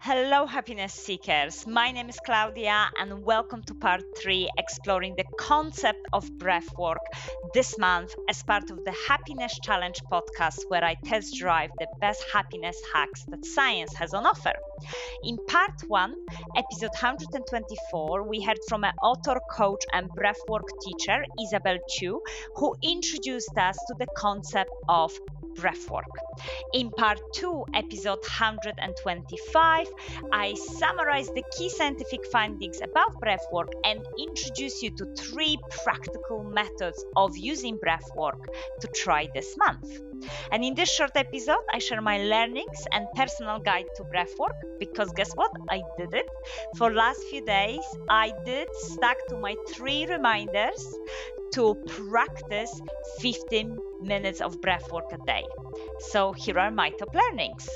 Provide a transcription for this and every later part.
Hello, happiness seekers. My name is Klaudia, and welcome to part 3 exploring the concept of breathwork this month as part of the Happiness Challenge podcast, where I test drive the best happiness hacks that science has on offer. In part 1, episode 124, we heard from an author, coach, and breathwork teacher, Isabel Chu, who introduced us to the concept of breathwork. In part 2, episode 125, I summarize the key scientific findings about breathwork and introduce you to 3 practical methods of using breathwork to try this month. And in this short episode, I share my learnings and personal guide to breathwork because guess what? I did it. For last few days, I did stuck to my 3 reminders to practice 15 minutes of breathwork a day. So here are my top learnings.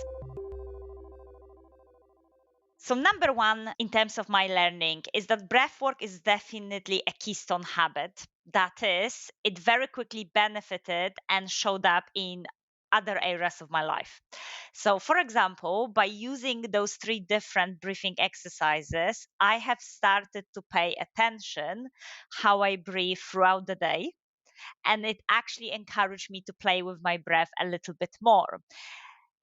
So number 1 in terms of my learning is that breathwork is definitely a keystone habit. That is, it very quickly benefited and showed up in other areas of my life. So for example, by using those 3 different breathing exercises, I have started to pay attention how I breathe throughout the day. And it actually encouraged me to play with my breath a little bit more.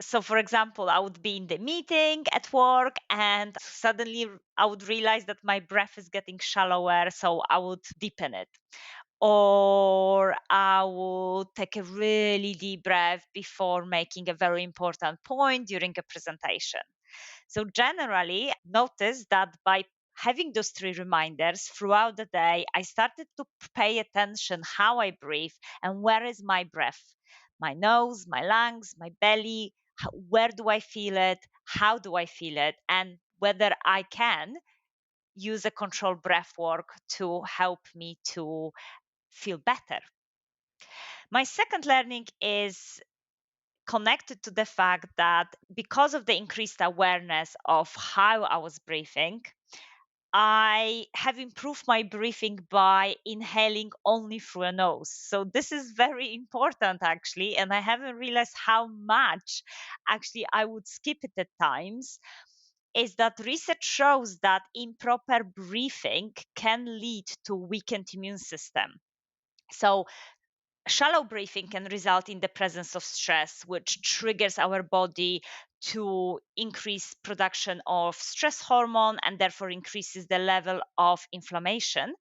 So, for example, I would be in the meeting at work and suddenly I would realize that my breath is getting shallower, so I would deepen it. Or I would take a really deep breath before making a very important point during a presentation. So, generally, notice that by having those 3 reminders throughout the day, I started to pay attention how I breathe and where is my breath. My nose, my lungs, my belly, where do I feel it? How do I feel it? And whether I can use a controlled breath work to help me to feel better. My second learning is connected to the fact that because of the increased awareness of how I was breathing, I have improved my breathing by inhaling only through a nose. So this is very important actually, and I haven't realized how much actually I would skip it at times. Is that research shows that improper breathing can lead to weakened immune system. So shallow breathing can result in the presence of stress, which triggers our body to increase production of stress hormone and therefore increases the level of inflammation.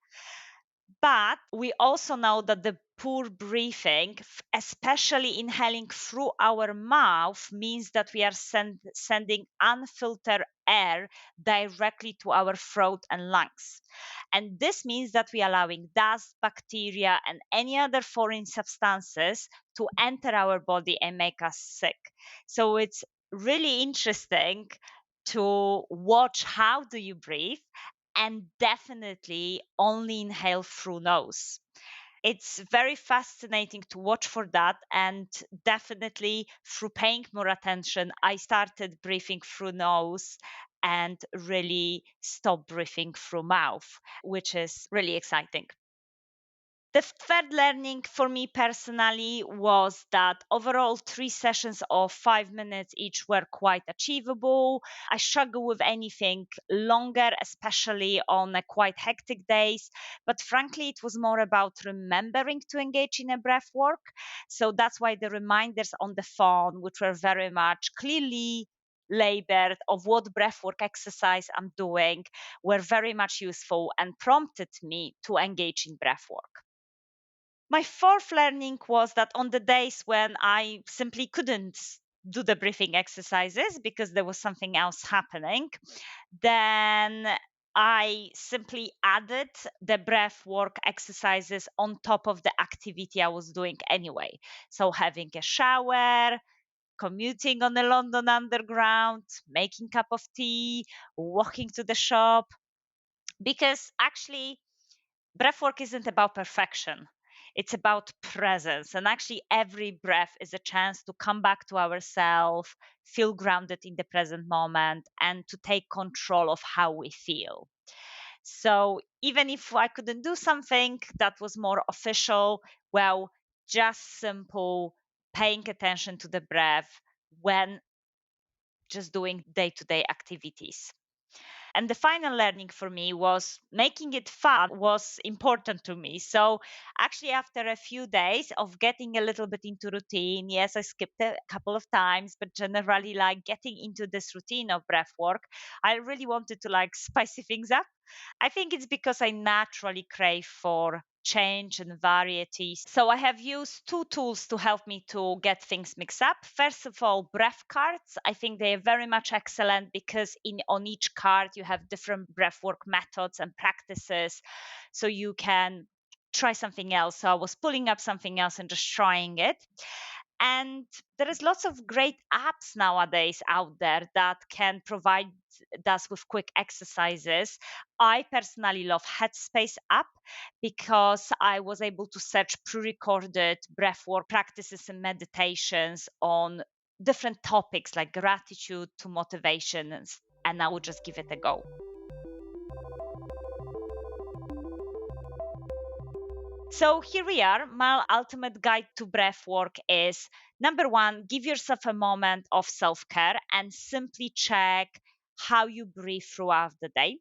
But we also know that the poor breathing, especially inhaling through our mouth, means that we are sending unfiltered air directly to our throat and lungs. And this means that we are allowing dust, bacteria, and any other foreign substances to enter our body and make us sick. So it's really interesting to watch how do you breathe and definitely only inhale through nose. It's very fascinating to watch for that, and definitely through paying more attention, I started breathing through nose and really stop breathing through mouth, which is really exciting. The third learning for me personally was that overall 3 sessions of 5 minutes each were quite achievable. I struggle with anything longer, especially on a quite hectic days. But frankly, it was more about remembering to engage in a breath work. So that's why the reminders on the phone, which were very much clearly labeled of what breathwork exercise I'm doing, were very much useful and prompted me to engage in breathwork. My fourth learning was that on the days when I simply couldn't do the breathing exercises because there was something else happening, then I simply added the breath work exercises on top of the activity I was doing anyway. So having a shower, commuting on the London Underground, making cup of tea, walking to the shop, because actually breathwork isn't about perfection. It's about presence. And actually, every breath is a chance to come back to ourselves, feel grounded in the present moment, and to take control of how we feel. So, even if I couldn't do something that was more official, well, just simple paying attention to the breath when just doing day-to-day activities. And the final learning for me was making it fun was important to me. So actually, after a few days of getting a little bit into routine, yes, I skipped a couple of times, but generally like getting into this routine of breath work, I really wanted to like spicy things up. I think it's because I naturally crave for change and variety. So I have used two tools to help me to get things mixed up. First of all, breath cards. I think they are very much excellent because on each card you have different breathwork methods and practices. So you can try something else. So I was pulling up something else and just trying it. And there is lots of great apps nowadays out there that can provide us with quick exercises. I personally love Headspace app because I was able to search pre-recorded breathwork practices and meditations on different topics like gratitude to motivation, and I would just give it a go. So here we are. My ultimate guide to breath work is number one, give yourself a moment of self care and simply check how you breathe throughout the day.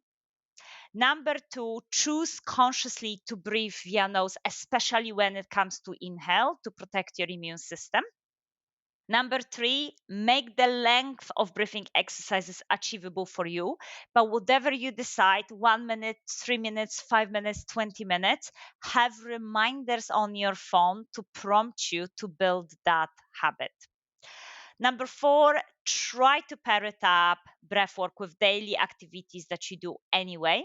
Number two, choose consciously to breathe via nose, especially when it comes to inhale to protect your immune system. Number three, make the length of breathing exercises achievable for you. But whatever you decide, 1 minute, 3 minutes, 5 minutes, 20 minutes, have reminders on your phone to prompt you to build that habit. Number four, try to pair it up breathwork with daily activities that you do anyway,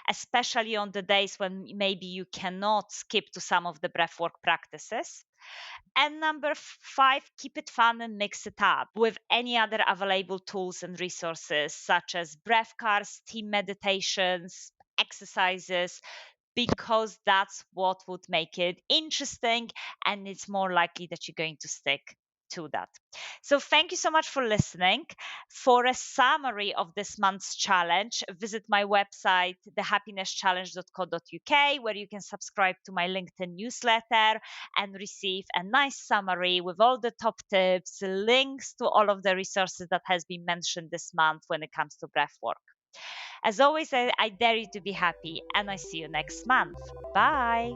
especially on the days when maybe you cannot skip to some of the breathwork practices. And number five, keep it fun and mix it up with any other available tools and resources, such as breath cards, team meditations, exercises, because that's what would make it interesting and it's more likely that you're going to stick to that. So, thank you so much for listening. For a summary of this month's challenge, visit my website, thehappinesschallenge.co.uk, where you can subscribe to my LinkedIn newsletter and receive a nice summary with all the top tips, links to all of the resources that has been mentioned this month when it comes to breath work. As always, I dare you to be happy, and I see you next month. Bye.